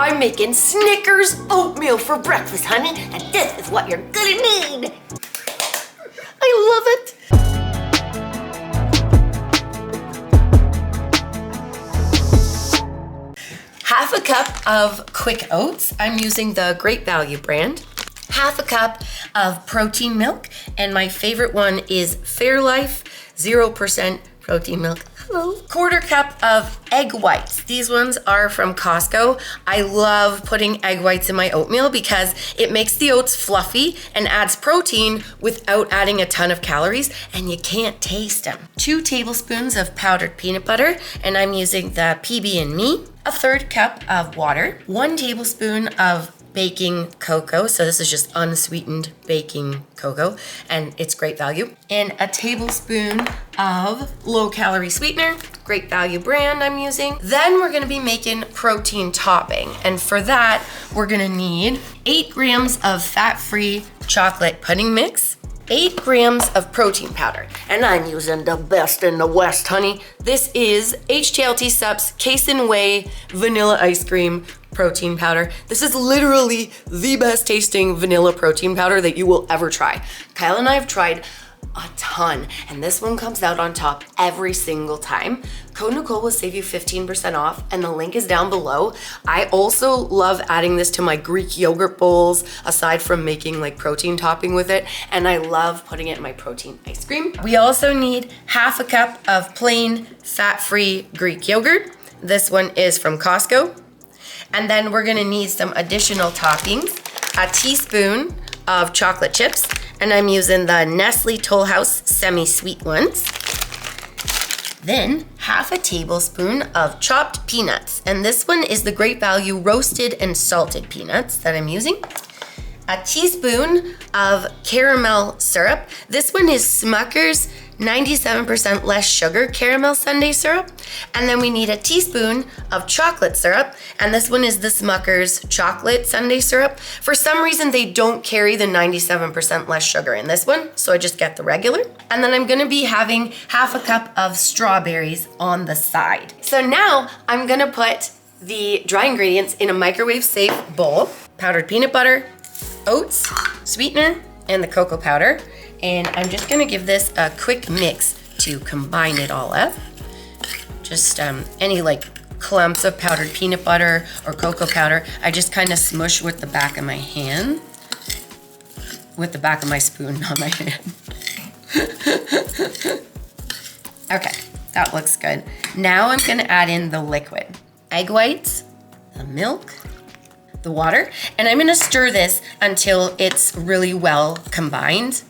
I'm making Snickers oatmeal for breakfast, honey, and this is what you're gonna need. I love it. Half a cup of quick oats. I'm using the Great Value brand. Half a cup of protein milk, and my favorite one is Fairlife 0% protein milk. Hello. Quarter cup of egg whites. These ones are from Costco. I love putting egg whites in my oatmeal because it makes the oats fluffy and adds protein without adding a ton of calories, and you can't taste them. 2 tablespoons of powdered peanut butter, and I'm using the PB&Me. A third cup of water. 1 tablespoon of baking cocoa, so this is just unsweetened baking cocoa, and it's Great Value. And a tablespoon of low-calorie sweetener, Great Value brand I'm using. Then we're gonna be making protein topping, and for that, we're gonna need 8 grams of fat-free chocolate pudding mix, 8 grams of protein powder, and I'm using the best in the West, honey. This is HTLT Subs Casein Whey Vanilla Ice Cream protein powder. This is literally the best tasting vanilla protein powder that you will ever try. Kyle and I have tried a ton, and this one comes out on top every single time. Code Nicole will save you 15% off, and the link is down below. I also love adding this to my Greek yogurt bowls, aside from making like protein topping with it, and I love putting it in my protein ice cream. We also need half a cup of plain fat-free Greek yogurt. This one is from Costco. And then we're gonna need some additional toppings, a teaspoon of chocolate chips, and I'm using the Nestle Toll House semi-sweet ones. Then half a tablespoon of chopped peanuts, and this one is the Great Value roasted and salted peanuts that I'm using. A teaspoon of caramel syrup. This one is Smucker's 97% less sugar caramel sundae syrup. And then we need a teaspoon of chocolate syrup, and this one is the Smucker's chocolate sundae syrup. For some reason, they don't carry the 97% less sugar in this one, so I just get the regular. And then I'm gonna be having half a cup of strawberries on the side. So now I'm gonna put the dry ingredients in a microwave-safe bowl. Powdered peanut butter, oats, sweetener, and the cocoa powder. And I'm just gonna give this a quick mix to combine it all up. Just any like clumps of powdered peanut butter or cocoa powder, I just kind of smush with the back of my hand. With the back of my spoon, not my hand. Okay, that looks good. Now I'm gonna add in the liquid. Egg whites, the milk, the water, and I'm gonna stir this until it's really well combined.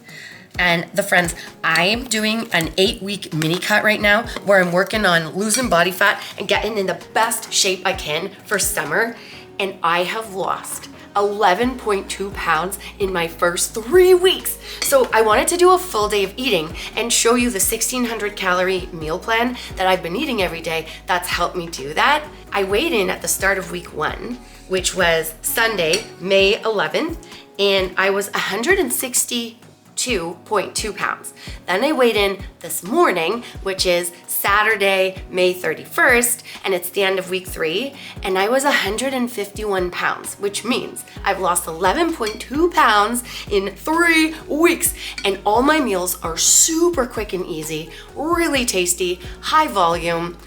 And the friends, I am doing an 8-week mini cut right now where I'm working on losing body fat and getting in the best shape I can for summer. And I have lost 11.2 pounds in my first 3 weeks. So I wanted to do a full day of eating and show you the 1,600 calorie meal plan that I've been eating every day that's helped me do that. I weighed in at the start of week 1, which was Sunday, May 11th, and I was 162.2 pounds. Then I weighed in this morning, which is Saturday, May 31st, and it's the end of week 3, and I was 151 pounds, which means I've lost 11.2 pounds in 3 weeks. And all my meals are super quick and easy, really tasty, high volume.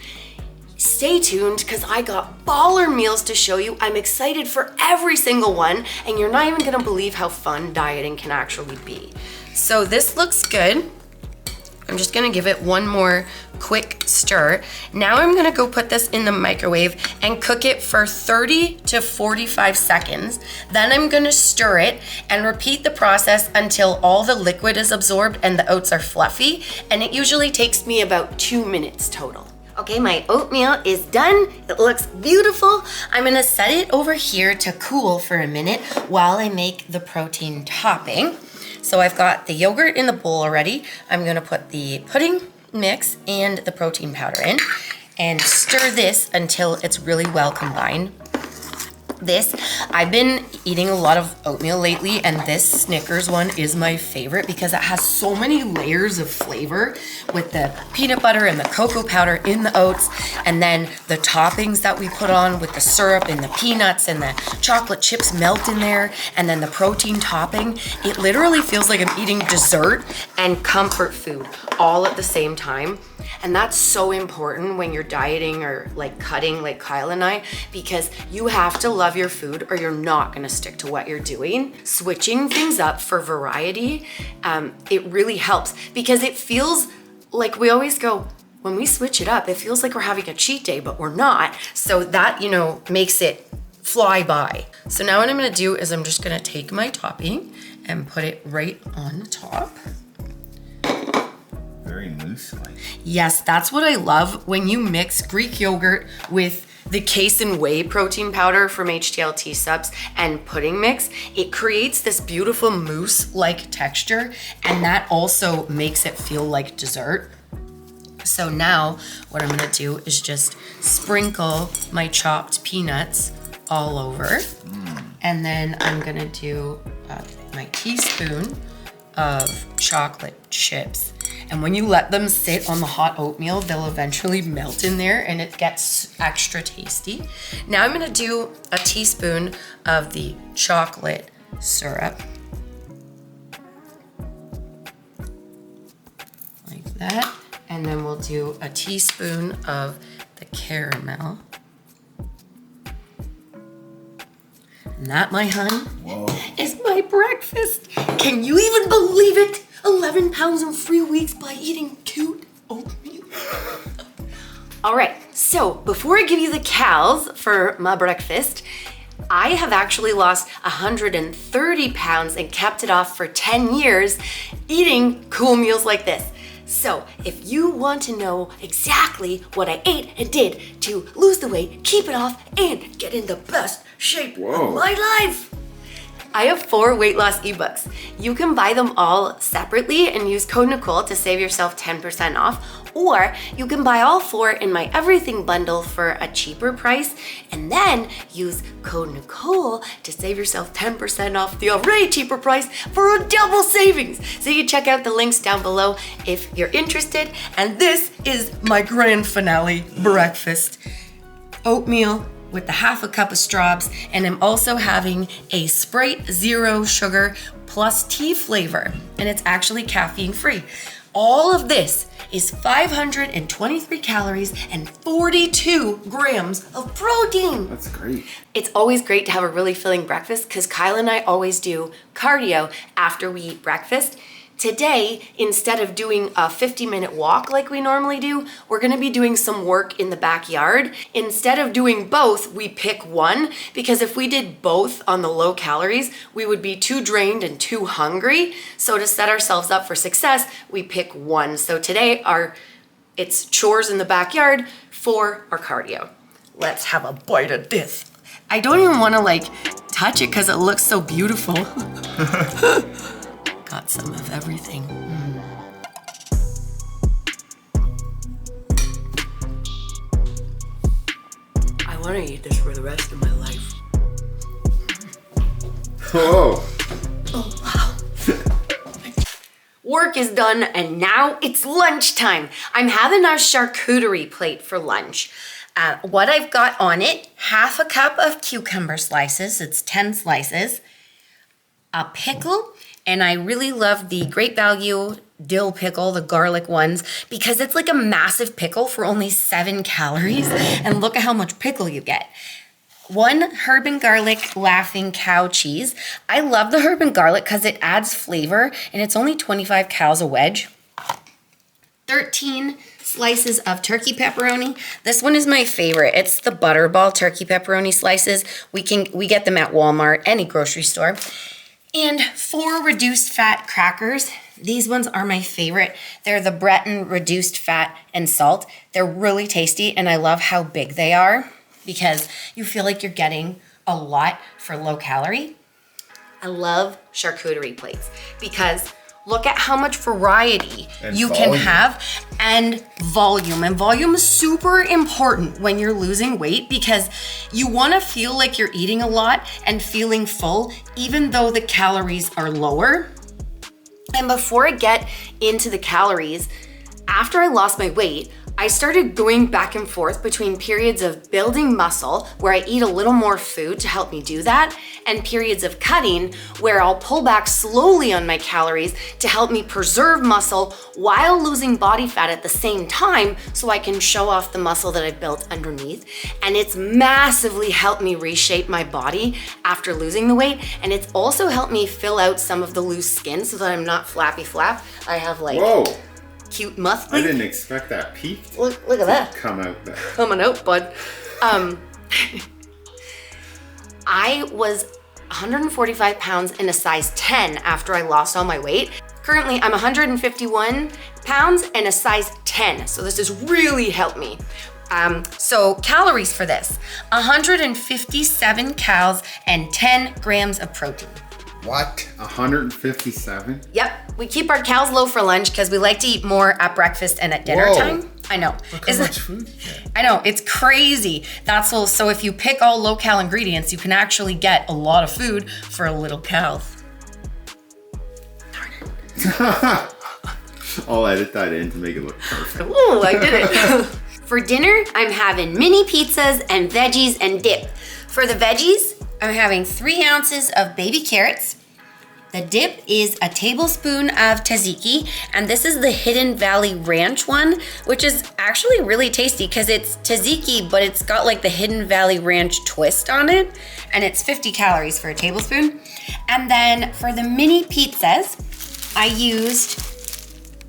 Stay tuned because I got baller meals to show you. I'm excited for every single one, and you're not even gonna believe how fun dieting can actually be. So this looks good. I'm just gonna give it one more quick stir. Now I'm gonna go put this in the microwave and cook it for 30 to 45 seconds. Then I'm gonna stir it and repeat the process until all the liquid is absorbed and the oats are fluffy. And it usually takes me about 2 minutes total. Okay, my oatmeal is done. It looks beautiful. I'm gonna set it over here to cool for a minute while I make the protein topping. So I've got the yogurt in the bowl already. I'm gonna put the pudding mix and the protein powder in and stir this until it's really well combined. This, I've been eating a lot of oatmeal lately, and this Snickers one is my favorite because it has so many layers of flavor with the peanut butter and the cocoa powder in the oats, and then the toppings that we put on with the syrup and the peanuts and the chocolate chips melt in there, and then the protein topping. It literally feels like I'm eating dessert and comfort food all at the same time. And that's so important when you're dieting or like cutting like Kyle and I, because you have to love your food or you're not gonna stick to what you're doing. Switching things up for variety, it really helps because it feels like we always go, when we switch it up, it feels like we're having a cheat day, but we're not. So that, you know, makes it fly by. So now what I'm gonna do is I'm just gonna take my topping and put it right on the top. Very mousse-like. Yes, that's what I love when you mix Greek yogurt with the casein whey protein powder from HTLT Subs and pudding mix. It creates this beautiful mousse-like texture, and that also makes it feel like dessert. So now what I'm gonna do is just sprinkle my chopped peanuts all over. And then I'm gonna do my teaspoon of chocolate chips. And when you let them sit on the hot oatmeal, they'll eventually melt in there and it gets extra tasty. Now I'm gonna do a teaspoon of the chocolate syrup. Like that. And then we'll do a teaspoon of the caramel. And that, my hun, is my breakfast. Can you even believe it? 11 pounds in 3 weeks by eating cute oatmeal. All right, so before I give you the cals for my breakfast, I have actually lost 130 pounds and kept it off for 10 years eating cool meals like this. So if you want to know exactly what I ate and did to lose the weight, keep it off, and get in the best shape of my life, I have 4 weight loss ebooks. You can buy them all separately and use code Nicole to save yourself 10% off, or you can buy all 4 in my everything bundle for a cheaper price, and then use code Nicole to save yourself 10% off the already cheaper price for a double savings. So you check out the links down below if you're interested. And this is my grand finale breakfast. Oatmeal with the half a cup of straws, and I'm also having a Sprite Zero Sugar plus tea flavor, and it's actually caffeine free. All of this is 523 calories and 42 grams of protein. That's great. It's always great to have a really filling breakfast because Kyle and I always do cardio after we eat breakfast. Today, instead of doing a 50-minute walk like we normally do, we're gonna be doing some work in the backyard. Instead of doing both, we pick one, because if we did both on the low calories, we would be too drained and too hungry. So to set ourselves up for success, we pick one. So today, it's chores in the backyard for our cardio. Let's have a bite of this. I don't even wanna touch it because it looks so beautiful. Got some of everything. I want to eat this for the rest of my life. Oh. Oh, wow. Work is done and now it's lunchtime. I'm having our charcuterie plate for lunch. What I've got on it, half a cup of cucumber slices, it's 10 slices, a pickle, and I really love the Great Value dill pickle, the garlic ones, because it's like a massive pickle for only 7 calories. And look at how much pickle you get. 1 herb and garlic Laughing Cow cheese. I love the herb and garlic because it adds flavor, and it's only 25 calories a wedge. 13 slices of turkey pepperoni. This one is my favorite. It's the Butterball turkey pepperoni slices. We get them at Walmart, any grocery store. And 4 reduced fat crackers. These ones are my favorite. They're the Breton reduced fat and salt. They're really tasty, and I love how big they are because you feel like you're getting a lot for low calorie. I love charcuterie plates because Look at how much variety And you volume. can have, and volume. And volume is super important when you're losing weight because you want to feel like you're eating a lot and feeling full, even though the calories are lower. And before I get into the calories, after I lost my weight, I started going back and forth between periods of building muscle, where I eat a little more food to help me do that, and periods of cutting, where I'll pull back slowly on my calories to help me preserve muscle while losing body fat at the same time so I can show off the muscle that I've built underneath. And it's massively helped me reshape my body after losing the weight, and it's also helped me fill out some of the loose skin so that I'm not flappy flap. I have like... Whoa. Cute muscly. I didn't expect that peak to Look at that. come out there. Coming out, bud. I was 145 pounds in a size 10 after I lost all my weight. Currently, I'm 151 pounds and a size 10. So this has really helped me. So calories for this, 157 calories and 10 grams of protein. What? 157? Yep, we keep our cows low for lunch because we like to eat more at breakfast and at dinner time. I know. Look how much food you get. I know, it's crazy. So if you pick all low-cal ingredients, you can actually get a lot of food for a little cows. I'll edit that in to make it look perfect. Ooh, I did it. For dinner, I'm having mini pizzas and veggies and dip. For the veggies, I'm having 3 ounces of baby carrots. The dip is a tablespoon of tzatziki, and this is the Hidden Valley Ranch one, which is actually really tasty because it's tzatziki, but it's got like the Hidden Valley Ranch twist on it, and it's 50 calories for a tablespoon. And then for the mini pizzas, I used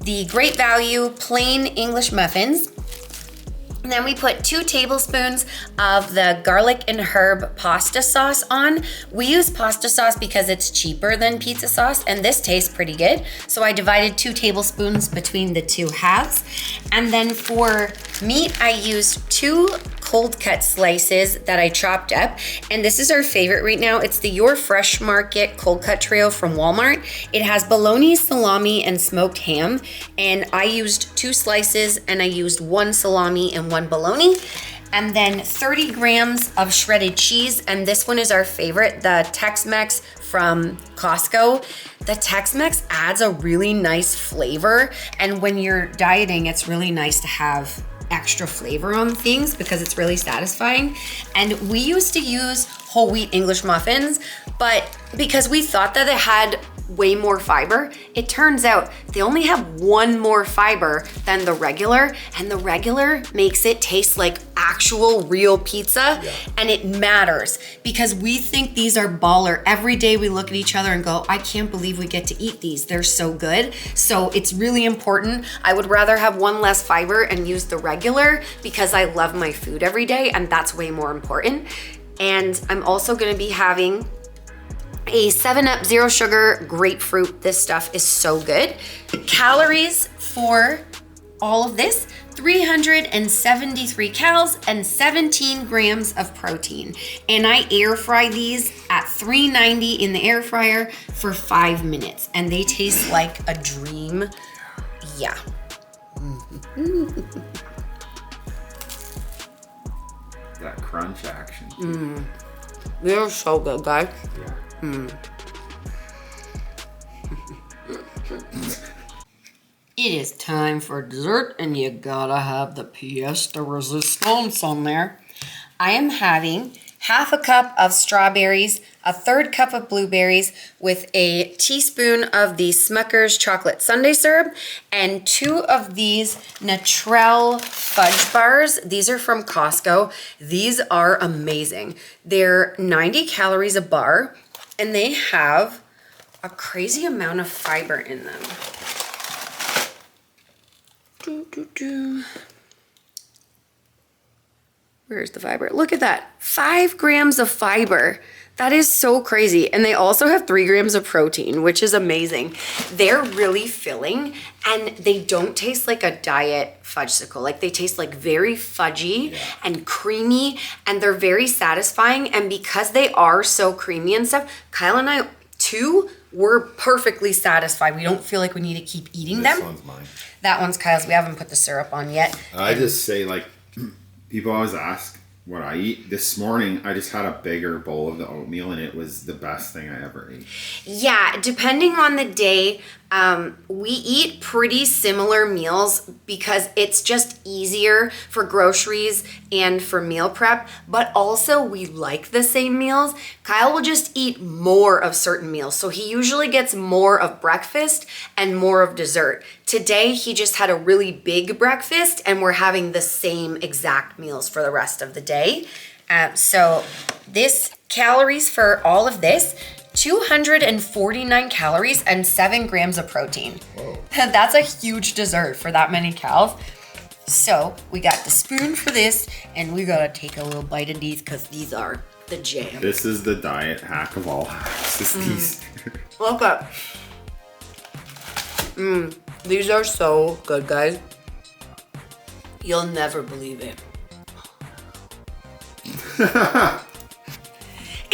the Great Value plain English muffins. And then we put 2 tablespoons of the garlic and herb pasta sauce on. We use pasta sauce because it's cheaper than pizza sauce, and this tastes pretty good. So I divided 2 tablespoons between the 2 halves. And then for meat, I used 2 cold cut slices that I chopped up. And this is our favorite right now. It's the Your Fresh Market cold cut trio from Walmart. It has bologna, salami, and smoked ham. And I used 2 slices, and I used 1 salami and 1 bologna. And then 30 grams of shredded cheese. And this one is our favorite, the Tex-Mex from Costco. The Tex-Mex adds a really nice flavor. And when you're dieting, it's really nice to have extra flavor on things because it's really satisfying. And we used to use whole wheat English muffins, but because we thought that it had way more fiber, it turns out they only have 1 more fiber than the regular, and the regular makes it taste like actual real pizza. And it matters because we think these are baller. Every day we look at each other and go, I can't believe we get to eat these. They're so good. So it's really important. I would rather have 1 less fiber and use the regular because I love my food every day, and that's way more important. And I'm also gonna be having a 7-Up Zero Sugar Grapefruit. This stuff is so good. Calories for all of this, 373 calories and 17 grams of protein. And I air fry these at 390 in the air fryer for 5 minutes. And they taste like a dream. Yeah. That crunch action. They're so good, guys. Yeah. It is time for dessert, and you gotta have the pièce de résistance on there. I am having 1/2 cup of strawberries, 1/3 cup of blueberries with a teaspoon of the Snickers chocolate sundae syrup, and 2 of these Naturel fudge bars. These are from Costco. These are amazing. They're 90 calories a bar, and they have a crazy amount of fiber in them. Where's the fiber? Look at that. 5 grams of fiber. That is so crazy. And they also have 3 grams of protein, which is amazing. They're really filling, and they don't taste like a diet fudgesicle. Like, they taste like very fudgy and creamy, and they're very satisfying. And because they are so creamy and stuff, Kyle and I too we're perfectly satisfied. We don't feel like we need to keep eating them. This one's mine. That one's Kyle's. We haven't put the syrup on yet. I just say, like, people always ask what I eat. This morning, I just had a bigger bowl of the oatmeal, and it was the best thing I ever ate. Yeah, depending on the day, we eat pretty similar meals because it's just easier for groceries and for meal prep, but also we like the same meals. Kyle will just eat more of certain meals. So he usually gets more of breakfast and more of dessert. Today, he just had a really big breakfast and we're having the same exact meals for the rest of the day. So this calories for all of this, 249 calories and 7 grams of protein. Whoa. That's a huge dessert for that many calories. So we got the spoon for this, and we gotta take a little bite of these because these are the jam. This is the diet hack of all hacks. These. Look up. These are so good, guys. You'll never believe it.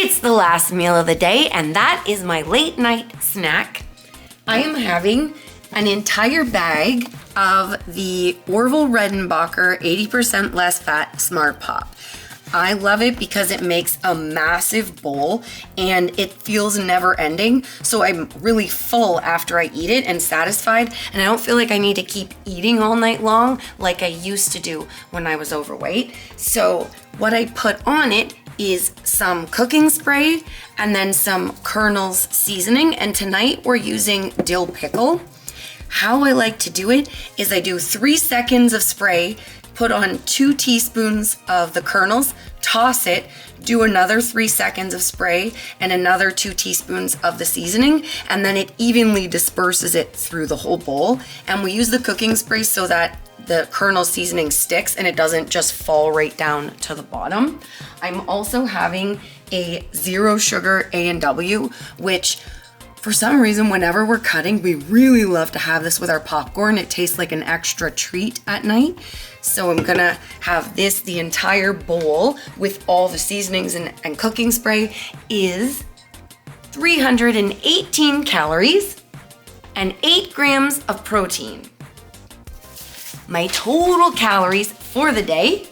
It's the last meal of the day, and that is my late night snack. I am having an entire bag of the Orville Redenbacher 80% less fat Smart Pop. I love it because it makes a massive bowl and it feels never ending. So I'm really full after I eat it and satisfied, and I don't feel like I need to keep eating all night long like I used to do when I was overweight. So what I put on it is some cooking spray and then some Colonel's seasoning. And tonight we're using dill pickle. How I like to do it is I do 3 seconds of spray, put on 2 teaspoons of the Colonel's, toss it, do another 3 seconds of spray and another 2 teaspoons of the seasoning, and then it evenly disperses it through the whole bowl. And we use the cooking spray so that the Colonel seasoning sticks and it doesn't just fall right down to the bottom. I'm also having a 0 sugar A&W, which for some reason, whenever we're cutting, we really love to have this with our popcorn. It tastes like an extra treat at night. So I'm gonna have this, the entire bowl with all the seasonings and cooking spray is 318 calories and 8 grams of protein. My total calories for the day,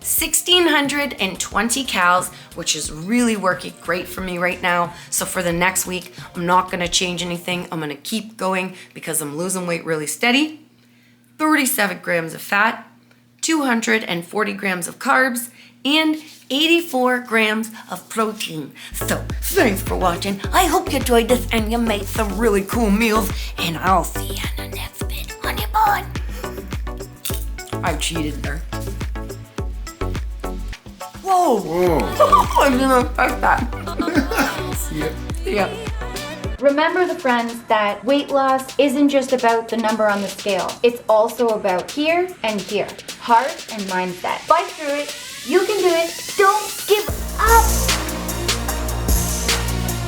1,620 calories, which is really working great for me right now. So for the next week, I'm not gonna change anything. I'm gonna keep going because I'm losing weight really steady. 37 grams of fat, 240 grams of carbs, and 84 grams of protein. So thanks for watching. I hope you enjoyed this and you made some really cool meals, and I'll see you in the next bit on your pod. I cheated there. Whoa! I didn't expect that. See ya. Remember, the friends, that weight loss isn't just about the number on the scale. It's also about here and here. Heart and mindset. Fight through it. You can do it. Don't give up.